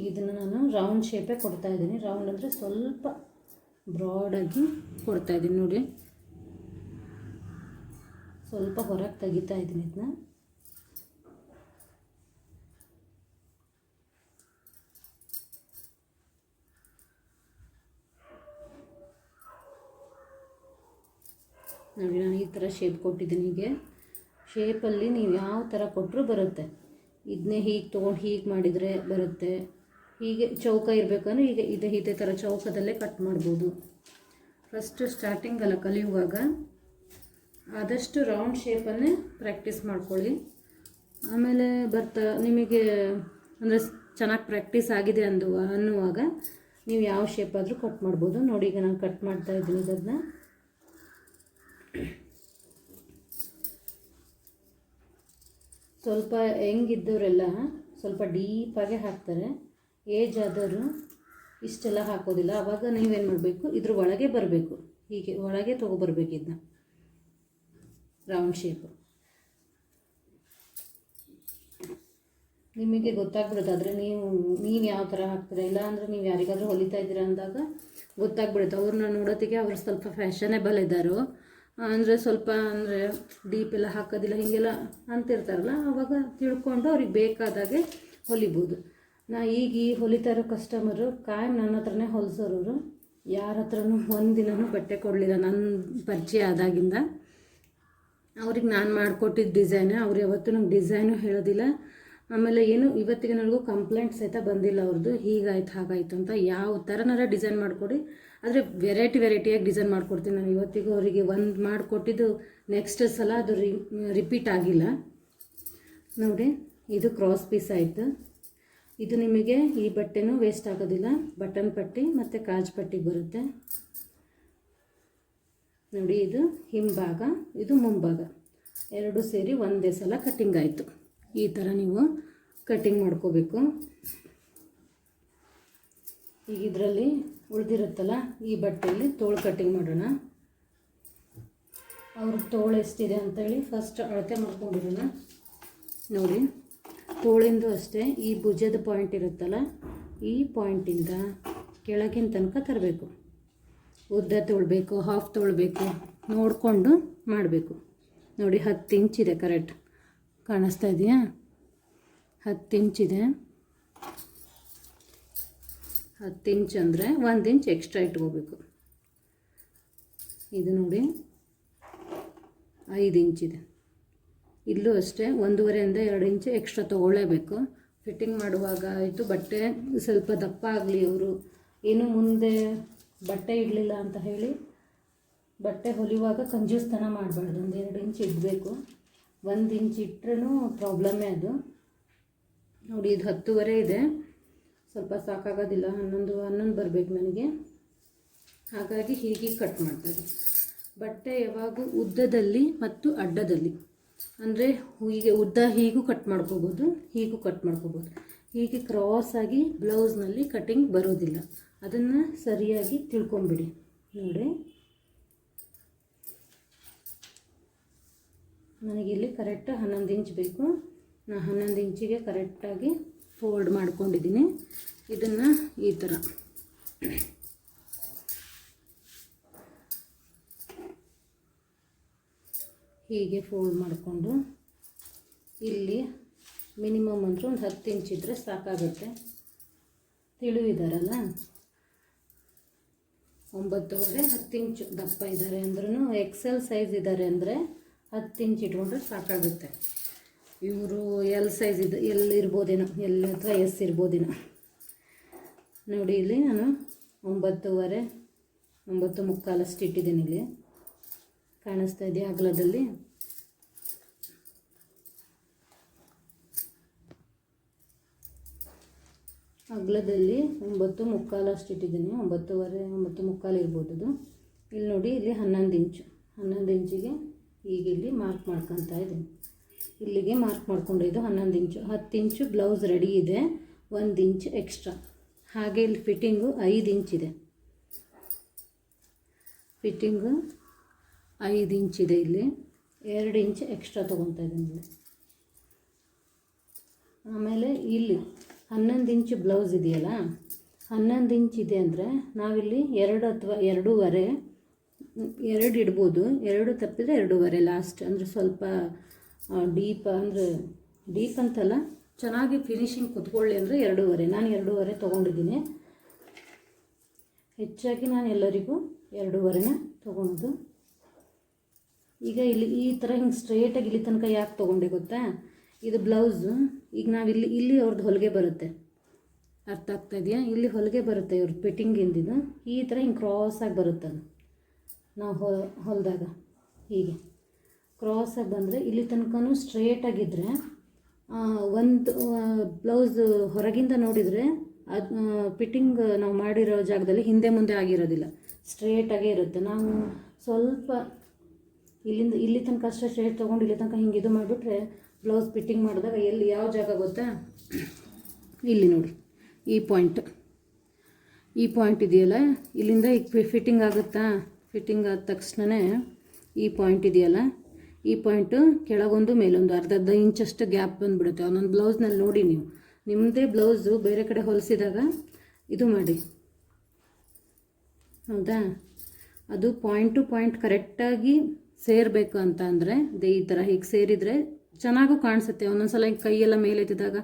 ಇದನ್ನು ನಾನು ರೌಂಡ್ ಶೇಪೇ ಕೊಡ್ತಾಯಿದ್ದೀನಿ. ರೌಂಡ್ ಅಂದರೆ ಸ್ವಲ್ಪ ಬ್ರಾಡಾಗಿ ಕೊಡ್ತಾಯಿದ್ದೀನಿ. ನೋಡಿ, ಸ್ವಲ್ಪ ಹೊರಗೆ ತೆಗಿತಾ ಇದ್ದೀನಿ ಇದನ್ನ. ನೋಡಿ, ನಾನು ಈ ಥರ ಶೇಪ್ ಕೊಟ್ಟಿದ್ದೀನಿ. ಹೀಗೆ ಶೇಪಲ್ಲಿ ನೀವು ಯಾವ ಥರ ಕೊಟ್ಟರೂ ಬರುತ್ತೆ. ಇದನ್ನೇ ಹೀಗೆ ತೊಗೊಂಡು ಹೀಗೆ ಮಾಡಿದರೆ ಬರುತ್ತೆ. ಹೀಗೆ ಚೌಕ ಇರಬೇಕಂದ್ರೆ ಈಗ ಇದೇ ಥರ ಚೌಕದಲ್ಲೇ ಕಟ್ ಮಾಡ್ಬೋದು. ಫಸ್ಟ್ ಸ್ಟಾರ್ಟಿಂಗಲ್ಲ ಕಲಿಯುವಾಗ ಆದಷ್ಟು ರೌಂಡ್ ಶೇಪನ್ನೇ ಪ್ರಾಕ್ಟೀಸ್ ಮಾಡ್ಕೊಳ್ಳಿ. ಆಮೇಲೆ ಬರ್ತಾ ನಿಮಗೆ ಅಂದರೆ ಚೆನ್ನಾಗಿ ಪ್ರಾಕ್ಟೀಸ್ ಆಗಿದೆ ಅನ್ನುವಾಗ ನೀವು ಯಾವ ಶೇಪ್ ಆದರೂ ಕಟ್ ಮಾಡ್ಬೋದು. ನೋಡಿ, ಈಗ ನಾನು ಕಟ್ ಮಾಡ್ತಾಯಿದ್ದೀನಿ ಇದನ್ನ. ಸ್ವಲ್ಪ ಹೆಂಗಿದ್ದವರೆಲ್ಲ ಸ್ವಲ್ಪ ಡೀಪಾಗೆ ಹಾಕ್ತಾರೆ. ಏಜ್ ಆದವರು ಇಷ್ಟೆಲ್ಲ ಹಾಕೋದಿಲ್ಲ. ಆವಾಗ ನೀವೇನು ಮಾಡಬೇಕು, ಇದ್ರ ಒಳಗೆ ಬರಬೇಕು, ಹೀಗೆ ಒಳಗೆ ತೊಗೊಬರ್ಬೇಕು ಇದನ್ನ ರೌಂಡ್ ಶೇಪು. ನಿಮಗೆ ಗೊತ್ತಾಗ್ಬಿಡುತ್ತೆ. ಆದರೆ ನೀವು ಯಾವ ಥರ ಹಾಕ್ತೀರಾ, ಇಲ್ಲ ಅಂದರೆ ನೀವು ಯಾರಿಗಾದರೂ ಹೊಲಿತಾ ಇದ್ದೀರಾ ಅಂದಾಗ ಗೊತ್ತಾಗ್ಬಿಡುತ್ತೆ. ಅವ್ರನ್ನ ನೋಡೋತ್ತಿಗೆ ಅವ್ರು ಸ್ವಲ್ಪ ಫ್ಯಾಷನೇಬಲ್ ಇದ್ದಾರೋ, ಅಂದರೆ ಸ್ವಲ್ಪ ಅಂದರೆ ಡೀಪ್ ಎಲ್ಲ ಹಾಕೋದಿಲ್ಲ ಹೀಗೆಲ್ಲ ಅಂತಿರ್ತಾರಲ್ಲ, ಆವಾಗ ತಿಳ್ಕೊಂಡು ಅವ್ರಿಗೆ ಬೇಕಾದಾಗೆ ಹೊಲಿಬೋದು. ಈಗ ಹೊಲಿತಾ ಇರೋ ಕಸ್ಟಮರು ಕಾಯಂ ನನ್ನ ಹತ್ರನೇ ಹೊಲಿಸೋರು. ಯಾರ ಹತ್ರನೂ ಒಂದಿನೂ ಬಟ್ಟೆ ಕೊಡಲಿಲ್ಲ ನನ್ನ ಪರಿಚಯ ಆದಾಗಿಂದ. ಅವ್ರಿಗೆ ನಾನು ಮಾಡಿಕೊಟ್ಟಿದ್ದ ಡಿಸೈನೇ, ಅವ್ರು ಯಾವತ್ತೂ ನಂಗೆ ಡಿಸೈನು ಹೇಳೋದಿಲ್ಲ. ಆಮೇಲೆ ಏನು ಇವತ್ತಿಗೆ ನನಗೂ ಕಂಪ್ಲೇಂಟ್ಸ್ ಸಹಿತ ಬಂದಿಲ್ಲ ಅವ್ರದ್ದು, ಹೀಗಾಯ್ತು ಹಾಗಾಯಿತು ಅಂತ. ಯಾವ ಥರನಾರ ಡಿಸೈನ್ ಮಾಡಿಕೊಡಿ, ಆದರೆ ವೆರೈಟಿಯಾಗಿ ಡಿಸೈನ್ ಮಾಡಿಕೊಡ್ತೀನಿ ನಾನು. ಇವತ್ತಿಗೂ ಅವರಿಗೆ ಒಂದು ಮಾಡಿಕೊಟ್ಟಿದ್ದು ನೆಕ್ಸ್ಟ್ ಸಲ ಅದು ರಿಪೀಟ್ ಆಗಿಲ್ಲ. ನೋಡಿ, ಇದು ಕ್ರಾಸ್ ಪೀಸ್ ಆಯಿತು. ಇದು ನಿಮಗೆ ಈ ಬಟ್ಟೆನೂ ವೇಸ್ಟ್ ಆಗೋದಿಲ್ಲ. ಬಟನ್ ಪಟ್ಟಿ ಮತ್ತು ಕಾಜ್ ಪಟ್ಟಿ ಬರುತ್ತೆ. ನೋಡಿ, ಇದು ಹಿಂಭಾಗ, ಇದು ಮುಂಭಾಗ, ಎರಡು ಸೇರಿ ಒಂದೇ ಸಲ ಕಟ್ಟಿಂಗ್ ಆಯಿತು. ಈ ಥರ ನೀವು ಕಟ್ಟಿಂಗ್ ಮಾಡ್ಕೋಬೇಕು. ಈಗ ಇದರಲ್ಲಿ ಉಳಿದಿರುತ್ತಲ್ಲ, ಈ ಬಟ್ಟೆಯಲ್ಲಿ ತೋಳು ಕಟ್ಟಿಂಗ್ ಮಾಡೋಣ. ಅವ್ರಿಗೆ ತೋಳು ಎಷ್ಟಿದೆ ಅಂತೇಳಿ ಫಸ್ಟ್ ಅಳತೆ ಮಾಡ್ಕೊಂಡಿರೋಣ. ನೋಡಿ, ತೋಳಿಂದು ಅಷ್ಟೇ ಈ ಭುಜದ ಪಾಯಿಂಟ್ ಇರುತ್ತಲ್ಲ, ಈ ಪಾಯಿಂಟಿಂದ ಕೆಳಗಿನ ತನಕ ತರಬೇಕು. ಉದ್ದ ತೊಳ್ಬೇಕು, ಹಾಫ್ ತೊಳ್ಬೇಕು, ನೋಡಿಕೊಂಡು ಮಾಡಬೇಕು. ನೋಡಿ, 10 ಇಂಚಿದೆ ಕರೆಕ್ಟ್ ಕಾಣಿಸ್ತಾ ಇದೆಯಾ? 10 ಇಂಚಿದೆ. 10 ಇಂಚ್ ಅಂದರೆ 1 ಇಂಚ್ ಎಕ್ಸ್ಟ್ರಾ ಇಟ್ಕೋಬೇಕು. ಇದು ನೋಡಿ 5 ಇಂಚಿದೆ. ಇಲ್ಲೂ ಅಷ್ಟೇ 1.5 ಇಂದ 2 ಇಂಚು ಎಕ್ಸ್ಟ್ರಾ ತೊಗೊಳ್ಳೇಬೇಕು. ಫಿಟ್ಟಿಂಗ್ ಮಾಡುವಾಗ ಆಯಿತು, ಬಟ್ಟೆ ಸ್ವಲ್ಪ ದಪ್ಪ ಆಗಲಿ, ಅವರು ಏನು ಮುಂದೆ ಬಟ್ಟೆ ಇಡಲಿಲ್ಲ ಅಂತ ಹೇಳಿ ಬಟ್ಟೆ ಹೊಲಿಯುವಾಗ ಕಂಜೂಸ್ತನ ಮಾಡಬಾರ್ದು. 1-2 ಇಂಚ್ ಇಡಬೇಕು. 1 ಇಂಚ್ ಇಟ್ಟರೂ ಪ್ರಾಬ್ಲಮ್ಮೇ ಅದು. ನೋಡಿ ಇದು 10.5 ಇದೆ, ಸ್ವಲ್ಪ ಸಾಕಾಗೋದಿಲ್ಲ. 11 ಬರಬೇಕು ನನಗೆ, ಹಾಗಾಗಿ ಹೀಗೆ ಕಟ್ ಮಾಡ್ತಾರೆ. ಬಟ್ಟೆ ಯಾವಾಗೂ ಉದ್ದದಲ್ಲಿ ಮತ್ತು ಅಡ್ಡದಲ್ಲಿ, ಅಂದರೆ ಹೀಗೆ ಉದ್ದ ಹೀಗೂ ಕಟ್ ಮಾಡ್ಕೋಬೋದು, ಹೀಗೂ ಕಟ್ ಮಾಡ್ಕೋಬೋದು. ಹೀಗೆ ಕ್ರಾಸಾಗಿ ಬ್ಲೌಸ್ನಲ್ಲಿ ಕಟಿಂಗ್ ಬರೋದಿಲ್ಲ. ಅದನ್ನು ಸರಿಯಾಗಿ ತಿಳ್ಕೊಂಬಿಡಿ. ನೋಡಿ ನನಗಿಲ್ಲಿ ಕರೆಕ್ಟ್ 11 ಇಂಚ್ ಬೇಕು. ನಾನು 11 ಇಂಚಿಗೆ ಕರೆಕ್ಟಾಗಿ ಫೋಲ್ಡ್ ಮಾಡ್ಕೊಂಡಿದ್ದೀನಿ. ಇದನ್ನು ಈ ಥರ ಹೀಗೆ ಫೋಲ್ಡ್ ಮಾಡಿಕೊಂಡು ಇಲ್ಲಿ ಮಿನಿಮಮ್ ಅಂದರೆ ಒಂದು 10 ಇಂಚ್ ಇದ್ದರೆ ಸಾಕಾಗುತ್ತೆ. ತಿಳಿವಿದಾರಲ್ಲ, 9.5 10 ಇಂಚು ದಪ್ಪ ಇದ್ದಾರೆ ಅಂದ್ರೂ, ಎಕ್ಸೆಲ್ ಸೈಜ್ ಇದ್ದಾರೆ ಅಂದರೆ 10 ಇಂಚ್ ಇಟ್ಕೊಂಡ್ರೆ ಸಾಕಾಗುತ್ತೆ. ಇವರು ಎಲ್ ಸೈಜ್ ಇದೆ, ಎಲ್ ಇರ್ಬೋದೇನೋ, ಎಲ್ ಅಥವಾ ಎಸ್ ಇರ್ಬೋದೇನೋ. ನೋಡಿ ಇಲ್ಲಿ ನಾನು 9.5 9.75 ಅಷ್ಟು ಇಟ್ಟಿದ್ದೀನಿ. ಇಲ್ಲಿ ಕಾಣಿಸ್ತಾ ಇದೆಯಾ ಅಗಲದಲ್ಲಿ? ಅಗಲದಲ್ಲಿ 9.75 ಅಷ್ಟು ಇಟ್ಟಿದ್ದೀನಿ. 9.5 9.75 ಇರ್ಬೋದು ಅದು. ಇಲ್ಲಿ ನೋಡಿ, ಇಲ್ಲಿ 11 ಇಂಚು 11 ಇಂಚಿಗೆ ಈಗ ಇಲ್ಲಿ ಮಾರ್ಕ್ ಮಾಡ್ಕೊತಾ ಇದ್ದೀನಿ. ಇಲ್ಲಿಗೆ ಮಾರ್ಕ್ ಮಾಡ್ಕೊಂಡಿದ್ದು 11 ಇಂಚು. 10 ಇಂಚು ಬ್ಲೌಸ್ ರೆಡಿ ಇದೆ, 1 ಇಂಚ್ ಎಕ್ಸ್ಟ್ರಾ. ಹಾಗೆ ಇಲ್ಲಿ ಫಿಟ್ಟಿಂಗು 5 ಇಂಚಿದೆ. ಫಿಟ್ಟಿಂಗು 5 ಇಂಚಿದೆ. ಇಲ್ಲಿ 2 ಇಂಚ್ ಎಕ್ಸ್ಟ್ರಾ ತೊಗೊತಾ ಇದ್ದೀನಿ. ಆಮೇಲೆ ಇಲ್ಲಿ 11 ಇಂಚು ಬ್ಲೌಸ್ ಇದೆಯಲ್ಲ, 11 ಇಂಚ್ ಇದೆ ಅಂದರೆ ನಾವಿಲ್ಲಿ 2 ಅಥವಾ 2.5 2 ಇಡ್ಬೋದು. 2 ತಪ್ಪಿದರೆ 2.5 ಲಾಸ್ಟ್. ಅಂದರೆ ಸ್ವಲ್ಪ ಡೀಪ್, ಅಂದರೆ ಡೀಪ್ ಅಂತಲ್ಲ, ಚೆನ್ನಾಗಿ ಫಿನಿಶಿಂಗ್ ಕುತ್ಕೊಳ್ಳಿ ಅಂದರೆ 2.5. ನಾನು 2.5 ತೊಗೊಂಡಿದ್ದೀನಿ. ಹೆಚ್ಚಾಗಿ ನಾನು ಎಲ್ಲರಿಗೂ 2.5ನ ತೊಗೊಳೋದು. ಈಗ ಇಲ್ಲಿ ಈ ಥರ ಹಿಂಗೆ ಸ್ಟ್ರೇಟಾಗಿ ಇಲ್ಲಿ ತನಕ ಯಾಕೆ ತೊಗೊಂಡೆ ಗೊತ್ತಾ? ಇದು ಬ್ಲೌಸು. ಈಗ ನಾವಿಲ್ಲಿ ಇಲ್ಲಿ ಅವ್ರದ್ದು ಹೊಲಿಗೆ ಬರುತ್ತೆ, ಅರ್ಥ ಆಗ್ತಾ ಇದೆಯಾ? ಇಲ್ಲಿ ಹೊಲಿಗೆ ಬರುತ್ತೆ ಇವ್ರದ್ದು ಫಿಟ್ಟಿಂಗಿಂದಿದ್ದು. ಈ ಥರ ಹಿಂಗೆ ಕ್ರಾಸಾಗಿ ಬರುತ್ತೆ ಅದು. ನಾವು ಹೊಲಿದಾಗ ಹೀಗೆ ಕ್ರಾಸಾಗಿ ಬಂದರೆ ಇಲ್ಲಿ ತನಕನೂ ಸ್ಟ್ರೇಟಾಗಿದ್ದರೆ, ಒಂದು ಬ್ಲೌಸ್ ಹೊರಗಿಂದ ನೋಡಿದರೆ ಅದು ಫಿಟ್ಟಿಂಗ್ ನಾವು ಮಾಡಿರೋ ಜಾಗದಲ್ಲಿ ಹಿಂದೆ ಮುಂದೆ ಆಗಿರೋದಿಲ್ಲ, ಸ್ಟ್ರೇಟಾಗೇ ಇರುತ್ತೆ. ನಾವು ಸ್ವಲ್ಪ ಇಲ್ಲಿಂದ ಇಲ್ಲಿ ತನಕ ಅಷ್ಟೇ ಸ್ಟ್ರೇಟ್ ತೊಗೊಂಡು ಇಲ್ಲಿ ತನಕ ಹಿಂಗೆ ಇದು ಮಾಡಿಬಿಟ್ರೆ ಬ್ಲೌಸ್ ಫಿಟ್ಟಿಂಗ್ ಮಾಡಿದಾಗ ಎಲ್ಲಿ ಯಾವ ಜಾಗ ಗೊತ್ತಾ? ಇಲ್ಲಿ ನೋಡಿ, ಈ ಪಾಯಿಂಟ್ ಇದೆಯಲ್ಲ, ಇಲ್ಲಿಂದ ಈಗ ಫಿಟ್ಟಿಂಗ್ ಆಗುತ್ತಾ? ಫಿಟ್ಟಿಂಗ್ ಆದ ತಕ್ಷಣವೇ ಈ ಪಾಯಿಂಟ್ ಇದೆಯಲ್ಲ, ಈ ಪಾಯಿಂಟು ಕೆಳಗೊಂದು ಮೇಲೊಂದು ಅರ್ಧ ಇಂಚಷ್ಟು ಗ್ಯಾಪ್ ಬಂದುಬಿಡುತ್ತೆ. ಒಂದೊಂದು ಬ್ಲೌಸ್ನಲ್ಲಿ ನೋಡಿ, ನೀವು ನಿಮ್ಮದೇ ಬ್ಲೌಸು ಬೇರೆ ಕಡೆ ಹೊಲಿಸಿದಾಗ ಇದು ಮಾಡಿ, ಹೌದಾ? ಅದು ಪಾಯಿಂಟ್ ಟು ಪಾಯಿಂಟ್ ಕರೆಕ್ಟಾಗಿ ಸೇರಬೇಕು ಅಂತ ಅಂದರೆ ಈ ಥರ ಹೀಗೆ ಸೇರಿದರೆ ಚೆನ್ನಾಗೂ ಕಾಣಿಸುತ್ತೆ. ಒಂದೊಂದು ಸಲ ಕೈಯೆಲ್ಲ ಮೇಲೆ ಎತ್ತಿದಾಗ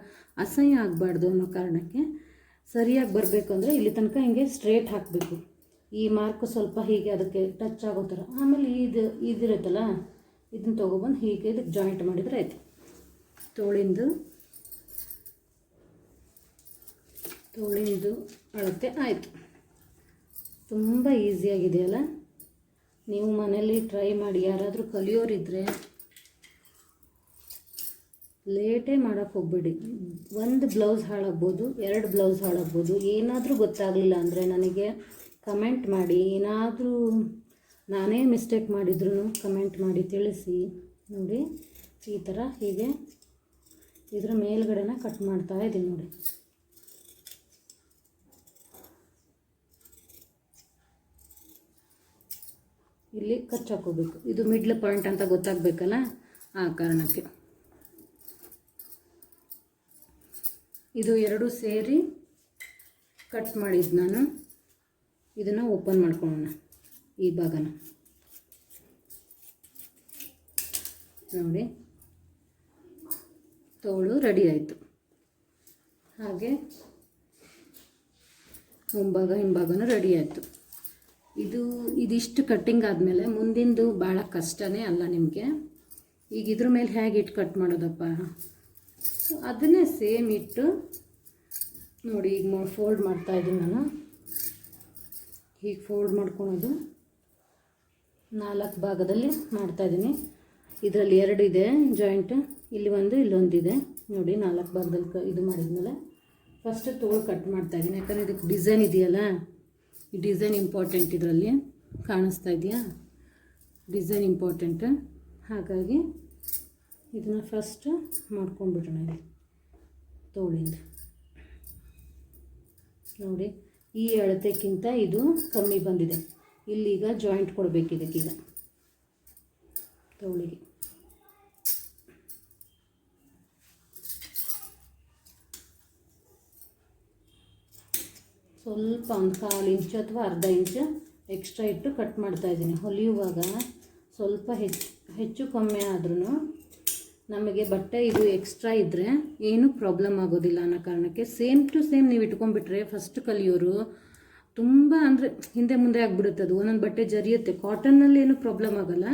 ಅಸಹ್ಯ ಆಗಬಾರ್ದು ಅನ್ನೋ ಕಾರಣಕ್ಕೆ ಸರಿಯಾಗಿ ಬರಬೇಕು ಅಂದರೆ ಇಲ್ಲಿ ತನಕ ಹಿಂಗೆ ಸ್ಟ್ರೇಟ್ ಹಾಕಬೇಕು. ಈ ಮಾರ್ಕು ಸ್ವಲ್ಪ ಹೀಗೆ ಅದಕ್ಕೆ ಟಚ್ ಆಗೋ ಥರ. ಆಮೇಲೆ ಇದಿರುತ್ತಲ್ಲ, ಇದನ್ನು ತೊಗೊಬಂದು ಹೀಗೆ ಇದಕ್ಕೆ ಜಾಯಿಂಟ್ ಮಾಡಿದರೆ ಆಯಿತು. ತೋಳಿಂದು ಅಳತೆ ಆಯಿತು. ತುಂಬ ಈಸಿಯಾಗಿದೆಯಲ್ಲ? ನೀವು ಮನೇಲಿ ಟ್ರೈ ಮಾಡಿ. ಯಾರಾದರೂ ಕಲಿಯೋರಿದ್ದರೆ ಲೇಟೇ ಮಾಡೋಕ್ಕೆ ಹೋಗಬೇಡಿ. ಒಂದು ಬ್ಲೌಸ್ ಹಾಳಾಗ್ಬೋದು, 2 ಬ್ಲೌಸ್ ಹಾಳಾಗ್ಬೋದು. ಏನಾದರೂ ಗೊತ್ತಾಗಲಿಲ್ಲ ಅಂದರೆ ನನಗೆ ಕಮೆಂಟ್ ಮಾಡಿ. ಏನಾದರೂ ನಾನೇ ಮಿಸ್ಟೇಕ್ ಮಾಡಿದ್ರೂ ಕಮೆಂಟ್ ಮಾಡಿ ತಿಳಿಸಿ. ನೋಡಿ ಈ ಥರ ಹೀಗೆ ಇದರ ಮೇಲ್ಗಡೆನ ಕಟ್ ಮಾಡ್ತಾ ಇದ್ದೀನಿ. ನೋಡಿ ಇಲ್ಲಿ ಕಚ್ ಹಾಕೋಬೇಕು. ಇದು ಮಿಡ್ಲ್ ಪಾಯಿಂಟ್ ಅಂತ ಗೊತ್ತಾಗಬೇಕಲ್ಲ, ಆ ಕಾರಣಕ್ಕೆ. ಇದು 2 ಸೇರಿ ಕಟ್ ಮಾಡಿದ್ದು ನಾನು. ಇದನ್ನು ಓಪನ್ ಮಾಡ್ಕೊಳ್ಳೋಣ, ಈ ಭಾಗನ. ನೋಡಿ, ತೋಳು ರೆಡಿ ಆಯಿತು. ಹಾಗೆ ಮುಂಭಾಗ ಹಿಂಭಾಗನೂ ರೆಡಿ ಆಯಿತು. ಇದಿಷ್ಟು ಕಟ್ಟಿಂಗ್ ಆದಮೇಲೆ ಮುಂದಿಂದು ಭಾಳ ಕಷ್ಟನೇ ಅಲ್ಲ ನಿಮಗೆ. ಈಗ ಇದ್ರ ಮೇಲೆ ಹೇಗೆ ಇಟ್ಟು ಕಟ್ ಮಾಡೋದಪ್ಪ, ಅದನ್ನೇ ಸೇಮ್ ಇಟ್ಟು ನೋಡಿ. ಈಗ ಫೋಲ್ಡ್ ಮಾಡ್ತಾಯಿದ್ದೀನಿ ನಾನು. ಹೀಗೆ ಫೋಲ್ಡ್ ಮಾಡ್ಕೊಳೋದು 4 ಭಾಗದಲ್ಲಿ ಮಾಡ್ತಾಯಿದ್ದೀನಿ. ಇದರಲ್ಲಿ 2 ಇದೆ ಜಾಯಿಂಟ್, ಇಲ್ಲಿ ಒಂದು ಇಲ್ಲೊಂದಿದೆ ನೋಡಿ. 4 ಭಾಗದಲ್ಲಿ ಇದು ಮಾಡಿದ್ಮೇಲೆ ಫಸ್ಟ್ ತೋಳು ಕಟ್ ಮಾಡ್ತಾಯಿದ್ದೀನಿ. ಯಾಕಂದರೆ ಇದಕ್ಕೆ ಡಿಸೈನ್ ಇದೆಯಲ್ಲ, ಈ ಡಿಸೈನ್ ಇಂಪಾರ್ಟೆಂಟ್. ಇದರಲ್ಲಿ ಕಾಣಿಸ್ತಾ ಇದೆಯಾ, ಡಿಸೈನ್ ಇಂಪಾರ್ಟೆಂಟ್. ಹಾಗಾಗಿ ಇದನ್ನು ಫಸ್ಟ್ ಮಾಡ್ಕೊಂಡ್ಬಿಡೋಣ. ಇಲ್ಲಿ ತೋಳಿಂದ ನೋಡಿ, ಈ ಅಳತೆಕ್ಕಿಂತ ಇದು ಕಮ್ಮಿ ಬಂದಿದೆ. ಇಲ್ಲೀಗ ಜಾಯಿಂಟ್ ಕೊಡಬೇಕು ಇದಕ್ಕೀಗ ತೋಳಿಗೆ. ಸ್ವಲ್ಪ ಒಂದು 1/4 ಇಂಚು ಅಥವಾ ಅರ್ಧ ಇಂಚು ಎಕ್ಸ್ಟ್ರಾ ಇಟ್ಟು ಕಟ್ ಮಾಡ್ತಾಯಿದ್ದೀನಿ. ಹೊಲಿಯುವಾಗ ಸ್ವಲ್ಪ ಹೆಚ್ಚು ಕಮ್ಮಿ ಆದ್ರೂ ನಮಗೆ ಬಟ್ಟೆ ಇದು ಎಕ್ಸ್ಟ್ರಾ ಇದ್ದರೆ ಏನೂ ಪ್ರಾಬ್ಲಮ್ ಆಗೋದಿಲ್ಲ ಅನ್ನೋ ಕಾರಣಕ್ಕೆ ಸೇಮ್ ಟು ಸೇಮ್ ನೀವು ಇಟ್ಕೊಂಡ್ಬಿಟ್ರೆ ಫಸ್ಟ್ ಕಲಿಯೋರು ತುಂಬ ಅಂದರೆ ಹಿಂದೆ ಮುಂದೆ ಆಗಿಬಿಡುತ್ತೆ. ಅದು ಒಂದೊಂದು ಬಟ್ಟೆ ಜರಿಯುತ್ತೆ. ಕಾಟನ್ನಲ್ಲಿ ಏನೂ ಪ್ರಾಬ್ಲಮ್ ಆಗೋಲ್ಲ,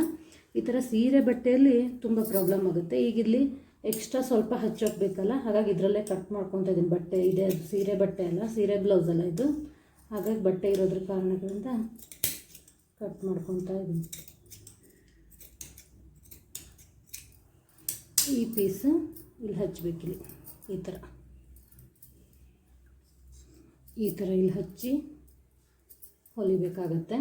ಈ ಥರ ಸೀರೆ ಬಟ್ಟೆಯಲ್ಲಿ ತುಂಬ ಪ್ರಾಬ್ಲಮ್ ಆಗುತ್ತೆ. ಈಗ ಇಲ್ಲಿ ಎಕ್ಸ್ಟ್ರಾ ಸ್ವಲ್ಪ ಹಚ್ಚೋಕ್ಬೇಕಲ್ಲ, ಹಾಗಾಗಿ ಇದರಲ್ಲೇ ಕಟ್ ಮಾಡ್ಕೊತಾ ಇದ್ದೀನಿ. ಬಟ್ಟೆ ಇದೆ, ಅದು ಸೀರೆ ಬಟ್ಟೆ ಅಲ್ಲ, ಸೀರೆ ಬ್ಲೌಸ್ ಅಲ್ಲ ಇದು. ಹಾಗಾಗಿ ಬಟ್ಟೆ ಇರೋದ್ರ ಕಾರಣಗಳಿಂದ ಕಟ್ ಮಾಡ್ಕೊತಾ ಇದ್ದೀನಿ. ಈ ಪೀಸು ಇಲ್ಲಿ ಹಚ್ಚಬೇಕಿಲ್ಲಿ ಈ ಥರ ಇಲ್ಲಿ ಹಚ್ಚಿ ಹೊಲಿಬೇಕಾಗತ್ತೆ.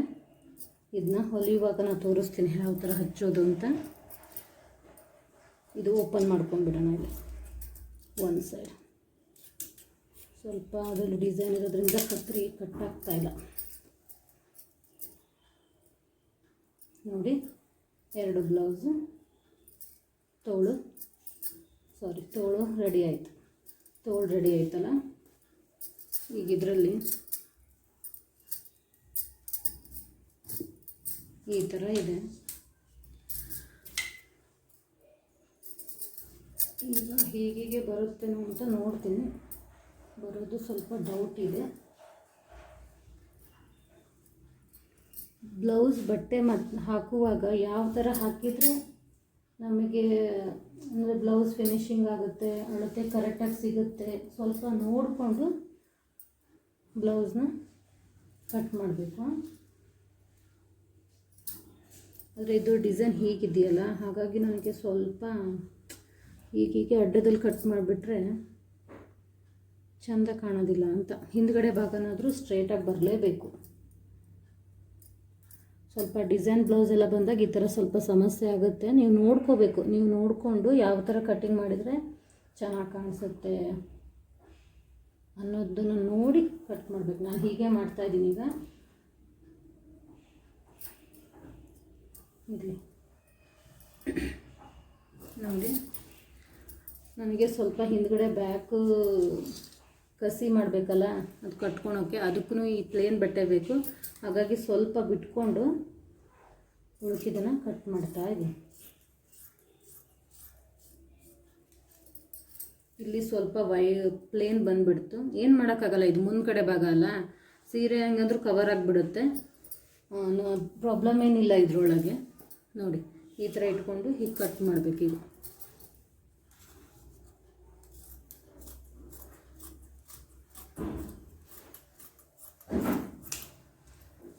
ಇದನ್ನ ಹೊಲಿಯುವಾಗ ನಾನು ತೋರಿಸ್ತೀನಿ ಯಾವ ಥರ ಹಚ್ಚೋದು ಅಂತ. ಇದು ಓಪನ್ ಮಾಡ್ಕೊಂಡ್ಬಿಡೋಣ. ಇಲ್ಲಿ ಒಂದು ಸೈಡ್ ಸ್ವಲ್ಪ ಅದರಲ್ಲಿ ಡಿಸೈನ್ ಇರೋದ್ರಿಂದ ಕಟ್ಟಾಗ್ತಾಯಿಲ್ಲ ನೋಡಿ. 2 ಬ್ಲೌಸು ತೋಳು ರೆಡಿ ಆಯಿತು. ತೋಳು ರೆಡಿ ಆಯ್ತಲ್ಲ. ಈಗ ಇದರಲ್ಲಿ ಈ ಥರ ಇದೆ. ಈಗ ಹೀಗೆ ಬರುತ್ತೇನೋ ಅಂತ ನೋಡ್ತೀನಿ. ಬರೋದು ಸ್ವಲ್ಪ ಡೌಟ್ ಇದೆ. ಬ್ಲೌಸ್ ಬಟ್ಟೆ ಹಾಕುವಾಗ ಯಾವ ಥರ ಹಾಕಿದರೆ ನಮಗೆ ಅಂದರೆ ಬ್ಲೌಸ್ ಫಿನಿಶಿಂಗ್ ಆಗುತ್ತೆ, ಅಳತೆ ಕರೆಕ್ಟಾಗಿ ಸಿಗುತ್ತೆ, ಸ್ವಲ್ಪ ನೋಡಿಕೊಂಡು ಬ್ಲೌಸ್ನ ಕಟ್ ಮಾಡಬೇಕು. ಆದರೆ ಇದು ಡಿಸೈನ್ ಹೀಗಿದೆಯಲ್ಲ, ಹಾಗಾಗಿ ನನಗೆ ಸ್ವಲ್ಪ ಹೀಗೆ ಅಡ್ಡದಲ್ಲಿ ಕಟ್ ಮಾಡಿಬಿಟ್ರೆ ಚೆಂದ ಕಾಣೋದಿಲ್ಲ ಅಂತ. ಹಿಂದ್ಗಡೆ ಭಾಗನಾದರೂ ಸ್ಟ್ರೇಟಾಗಿ ಬರಲೇಬೇಕು. ಸ್ವಲ್ಪ ಡಿಸೈನ್ ಬ್ಲೌಸ್ ಎಲ್ಲ ಬಂದಾಗ ಈ ಥರ ಸ್ವಲ್ಪ ಸಮಸ್ಯೆ ಆಗುತ್ತೆ. ನೀವು ನೋಡ್ಕೋಬೇಕು. ನೀವು ನೋಡಿಕೊಂಡು ಯಾವ ಥರ ಕಟ್ಟಿಂಗ್ ಮಾಡಿದರೆ ಚೆನ್ನಾಗಿ ಕಾಣಿಸುತ್ತೆ ಅನ್ನೋದನ್ನು ನೋಡಿ ಕಟ್ ಮಾಡಬೇಕು. ನಾನು ಹೀಗೆ ಮಾಡ್ತಾಯಿದ್ದೀನಿ. ಈಗ ಇಲ್ಲಿ ನೋಡಿ, ನನಗೆ ಸ್ವಲ್ಪ ಹಿಂದ್ಗಡೆ ಬ್ಯಾಕು ಕಸಿ ಮಾಡಬೇಕಲ್ಲ, ಅದು ಕಟ್ಕೊಳೋಕ್ಕೆ, ಅದಕ್ಕೂ ಈ ಪ್ಲೇನ್ ಬಟ್ಟೆ ಬೇಕು. ಹಾಗಾಗಿ ಸ್ವಲ್ಪ ಬಿಟ್ಕೊಂಡು ಉಳುಕಿದನ್ನು ಕಟ್ ಮಾಡ್ತಾ ಇದ್ದೀನಿ. ಇಲ್ಲಿ ಸ್ವಲ್ಪ ಪ್ಲೇನ್ ಬಂದುಬಿಡ್ತು. ಏನು ಮಾಡೋಕ್ಕಾಗಲ್ಲ, ಇದು ಮುಂದ್ಗಡೆ ಭಾಗ ಅಲ್ಲ, ಸೀರೆ ಹಂಗಂದ್ರೂ ಕವರ್ ಆಗಿಬಿಡುತ್ತೆ. ಪ್ರಾಬ್ಲಮ್ ಏನಿಲ್ಲ ಇದರೊಳಗೆ. ನೋಡಿ ಈ ಥರ ಇಟ್ಕೊಂಡು ಹೀಗೆ ಕಟ್ ಮಾಡಬೇಕೀಗ.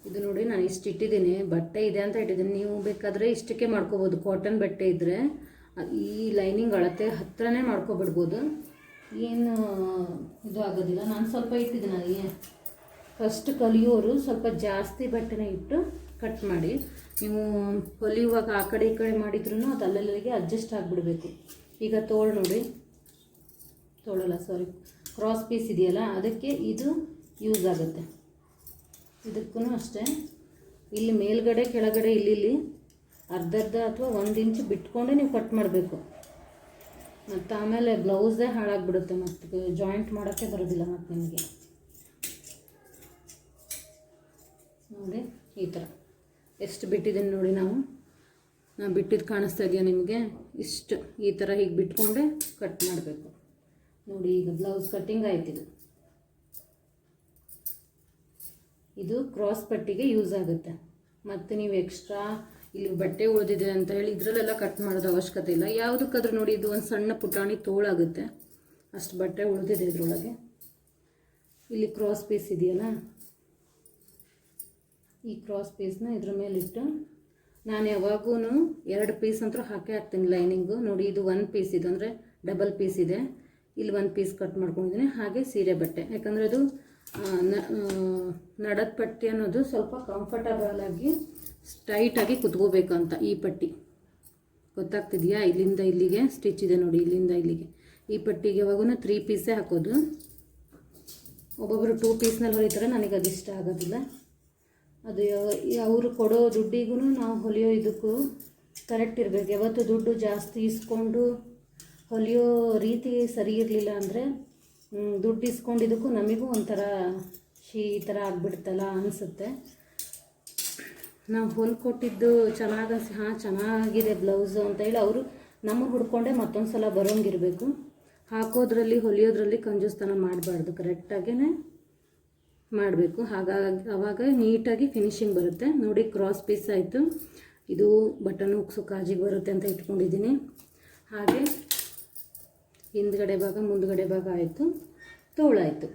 ಇದು ನೋಡಿ, ನಾನು ಇಷ್ಟು ಇಟ್ಟಿದ್ದೀನಿ. ಬಟ್ಟೆ ಇದೆ ಅಂತ ಇಟ್ಟಿದ್ದೀನಿ. ನೀವು ಬೇಕಾದರೆ ಇಷ್ಟಕ್ಕೆ ಮಾಡ್ಕೋಬೋದು. ಕಾಟನ್ ಬಟ್ಟೆ ಇದ್ದರೆ ಈ ಲೈನಿಂಗ್ ಅಳತೆ ಹತ್ರನೇ ಮಾಡ್ಕೊಬಿಡ್ಬೋದು, ಏನು ಇದು ಆಗೋದಿಲ್ಲ. ನಾನು ಸ್ವಲ್ಪ ಇಟ್ಟಿದ್ದೀನಿ. ನನಗೆ ಫಸ್ಟ್ ಕಲಿಯೋರು ಸ್ವಲ್ಪ ಜಾಸ್ತಿ ಬಟ್ಟೆನ ಇಟ್ಟು ಕಟ್ ಮಾಡಿ. ನೀವು ಹೊಲಿಯುವಾಗ ಆ ಕಡೆ ಈ ಕಡೆ ಮಾಡಿದ್ರೂ ಅದು ಅಲ್ಲಲ್ಲಿಗೆ ಅಡ್ಜಸ್ಟ್ ಆಗಿಬಿಡಬೇಕು. ಈಗ ತೋಳು ನೋಡಿ, ಕ್ರಾಸ್ ಪೀಸ್ ಇದೆಯಲ್ಲ, ಅದಕ್ಕೆ ಇದು ಯೂಸ್ ಆಗುತ್ತೆ. ಇದಕ್ಕೂ ಅಷ್ಟೇ, ಇಲ್ಲಿ ಮೇಲ್ಗಡೆ ಕೆಳಗಡೆ ಇಲ್ಲಿ ಅರ್ಧ ಅಥವಾ 1 ಇಂಚು ಬಿಟ್ಕೊಂಡೆ ನೀವು ಕಟ್ ಮಾಡಬೇಕು. ಮತ್ತು ಆಮೇಲೆ ಬ್ಲೌಸೇ ಹಾಳಾಗಿಬಿಡುತ್ತೆ, ಮತ್ತು ಜಾಯಿಂಟ್ ಮಾಡೋಕ್ಕೆ ಬರೋದಿಲ್ಲ ಮತ್ತು ನಿಮಗೆ. ನೋಡಿ ಈ ಥರ ಎಷ್ಟು ಬಿಟ್ಟಿದ್ದೀನಿ ನೋಡಿ. ನಾನು ಬಿಟ್ಟಿದ್ದು ಕಾಣಿಸ್ತಾ ಇದೆಯಾ ನಿಮಗೆ? ಇಷ್ಟು ಈ ಥರ ಹೀಗೆ ಬಿಟ್ಕೊಂಡೆ ಕಟ್ ಮಾಡಬೇಕು ನೋಡಿ. ಈಗ ಬ್ಲೌಸ್ ಕಟ್ಟಿಂಗ್ ಆಯ್ತಿದು. ಇದು ಕ್ರಾಸ್ ಪಟ್ಟಿಗೆ ಯೂಸ್ ಆಗುತ್ತೆ. ಮತ್ತು ನೀವು ಎಕ್ಸ್ಟ್ರಾ ಇಲ್ಲಿ ಬಟ್ಟೆ ಉಳಿದಿದೆ ಅಂತ ಹೇಳಿ ಇದರಲ್ಲೆಲ್ಲ ಕಟ್ ಮಾಡೋದು ಅವಶ್ಯಕತೆ ಇಲ್ಲ. ಯಾವುದಕ್ಕಾದ್ರೂ ನೋಡಿ ಇದು ಒಂದು ಸಣ್ಣ ಪುಟಾಣಿ ತೋಳಾಗುತ್ತೆ, ಅಷ್ಟು ಬಟ್ಟೆ ಉಳಿದಿದೆ ಇದರೊಳಗೆ. ಇಲ್ಲಿ ಕ್ರಾಸ್ ಪೀಸ್ ಇದೆಯಲ್ಲ, ಈ ಕ್ರಾಸ್ ಪೀಸ್ನ ಇದ್ರ ಮೇಲಿಟ್ಟು ನಾನು ಯಾವಾಗೂ 2 ಪೀಸ್ ಅಂತೂ ಹಾಕ್ತೀನಿ ಲೈನಿಂಗು. ನೋಡಿ ಇದು 1 ಪೀಸ್ ಇದೆ, ಅಂದರೆ ಡಬಲ್ ಪೀಸ್ ಇದೆ. ಇಲ್ಲಿ 1 ಪೀಸ್ ಕಟ್ ಮಾಡ್ಕೊಂಡಿದ್ದೀನಿ. ಹಾಗೆ ಸೀರೆ ಬಟ್ಟೆ, ಯಾಕಂದರೆ ಅದು ನಡದ ಪಟ್ಟಿ ಅನ್ನೋದು ಸ್ವಲ್ಪ ಕಂಫರ್ಟಬಲ್ ಆಗಿ ಟೈಟಾಗಿ ಕುತ್ಕೋಬೇಕು ಅಂತ. ಈ ಪಟ್ಟಿ ಗೊತ್ತಾಗ್ತಿದೆಯಾ? ಇಲ್ಲಿಂದ ಇಲ್ಲಿಗೆ ಸ್ಟಿಚ್ ಇದೆ ನೋಡಿ, ಇಲ್ಲಿಂದ ಇಲ್ಲಿಗೆ. ಈ ಪಟ್ಟಿಗೆ ಯಾವಾಗೂ 3 ಪೀಸೇ ಹಾಕೋದು. ಒಬ್ಬೊಬ್ಬರು 2 ಪೀಸ್ನಲ್ಲಿ ಹೊಲಿತಾರೆ, ನನಗೆ ಅದು ಇಷ್ಟ ಆಗೋದಿಲ್ಲ. ಅದು ಅವರು ಕೊಡೋ ದುಡ್ಡಿಗೂ ನಾವು ಹೊಲಿಯೋ ಇದಕ್ಕೂ ಕರೆಕ್ಟ್ ಇರಬೇಕು. ಯಾವತ್ತು ದುಡ್ಡು ಜಾಸ್ತಿ ಇಸ್ಕೊಂಡು ಹೊಲಿಯೋ ರೀತಿ ಸರಿ ಇರಲಿಲ್ಲ ಅಂದರೆ ದುಡ್ಡು ಇಸ್ಕೊಂಡಿದ್ದಕ್ಕೂ ನಮಗೂ ಒಂಥರ ಈ ಥರ ಆಗಿಬಿಡ್ತಲ್ಲ ಅನಿಸುತ್ತೆ. ನಾವು ಹೊಲ್ಕೊಟ್ಟಿದ್ದು ಚೆನ್ನಾಗಿದೆ ಬ್ಲೌಸು ಅಂತ ಹೇಳಿ ಅವರು ನಮಗೆ ಹುಡ್ಕೊಂಡೆ ಮತ್ತೊಂದು ಸಲ ಬರೋಂಗಿರಬೇಕು. ಹಾಕೋದ್ರಲ್ಲಿ ಹೊಲಿಯೋದ್ರಲ್ಲಿ ಕಂಜೂಸ್ತನ ಮಾಡಬಾರ್ದು, ಕರೆಕ್ಟಾಗೇ ಮಾಡಬೇಕು. ಆವಾಗ ನೀಟಾಗಿ ಫಿನಿಶಿಂಗ್ ಬರುತ್ತೆ. ನೋಡಿ ಕ್ರಾಸ್ ಪೀಸ್ ಆಯಿತು. ಇದು ಬಟನ್ ಹುಕ್ಸು ಕಾಜಿಗೆ ಬರುತ್ತೆ ಅಂತ ಇಟ್ಕೊಂಡಿದ್ದೀನಿ. ಹಾಗೆ ಹಿಂದ್ಗಡೆ ಭಾಗ ಮುಂದ್ಗಡೆ ಭಾಗ ಆಯಿತು, ತೋಳಾಯಿತು.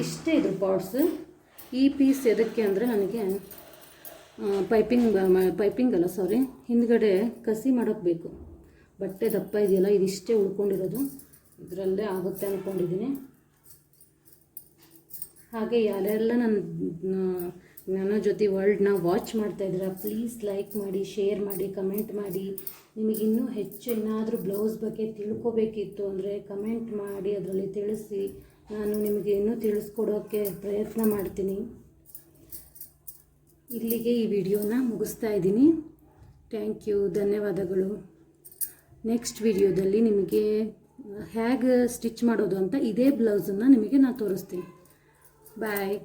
ಇಷ್ಟೇ ಇದು ಪಾರ್ಟ್ಸು. ಈ ಪೀಸ್ ಎದಕ್ಕೆ ಅಂದರೆ ನನಗೆ ಪೈಪಿಂಗ್ ಅಲ್ಲ ಸಾರಿ, ಹಿಂದ್ಗಡೆ ಕಸಿ ಮಾಡೋಕ್ಕೆ ಬೇಕು. ಬಟ್ಟೆ ದಪ್ಪ ಇದೆಯಲ್ಲ, ಇದಿಷ್ಟೇ ಉಳ್ಕೊಂಡಿರೋದು, ಇದರಲ್ಲೇ ಆಗುತ್ತೆ ಅಂದ್ಕೊಂಡಿದ್ದೀನಿ. ಹಾಗೆ ಯಾರೆಲ್ಲ ನನ್ನ ಜೊತೆ ವರ್ಲ್ಡ್ನ ವಾಚ್ ಮಾಡ್ತಾಯಿದ್ದೀರಾ, ಪ್ಲೀಸ್ ಲೈಕ್ ಮಾಡಿ, ಶೇರ್ ಮಾಡಿ, ಕಮೆಂಟ್ ಮಾಡಿ. ನಿಮಗಿನ್ನೂ ಹೆಚ್ಚು ಏನಾದರೂ ಬ್ಲೌಸ್ ಬಗ್ಗೆ ತಿಳ್ಕೊಬೇಕಿತ್ತು ಅಂದರೆ ಕಮೆಂಟ್ ಮಾಡಿ, ಅದರಲ್ಲಿ ತಿಳಿಸಿ. ನಾನು ನಿಮಗೆ ಇನ್ನೂ ತಿಳಿಸ್ಕೊಡೋಕ್ಕೆ ಪ್ರಯತ್ನ ಮಾಡ್ತೀನಿ. ಇಲ್ಲಿಗೆ ಈ ವಿಡಿಯೋನ ಮುಗಿಸ್ತಾ ಇದ್ದೀನಿ. ಥ್ಯಾಂಕ್ ಯು, ಧನ್ಯವಾದಗಳು. ನೆಕ್ಸ್ಟ್ ವಿಡಿಯೋದಲ್ಲಿ ನಿಮಗೆ ಹೇಗೆ ಸ್ಟಿಚ್ ಮಾಡೋದು ಅಂತ ಇದೇ ಬ್ಲೌಸನ್ನು ನಿಮಗೆ ನಾನು ತೋರಿಸ್ತೀನಿ. ಬಾಯ್.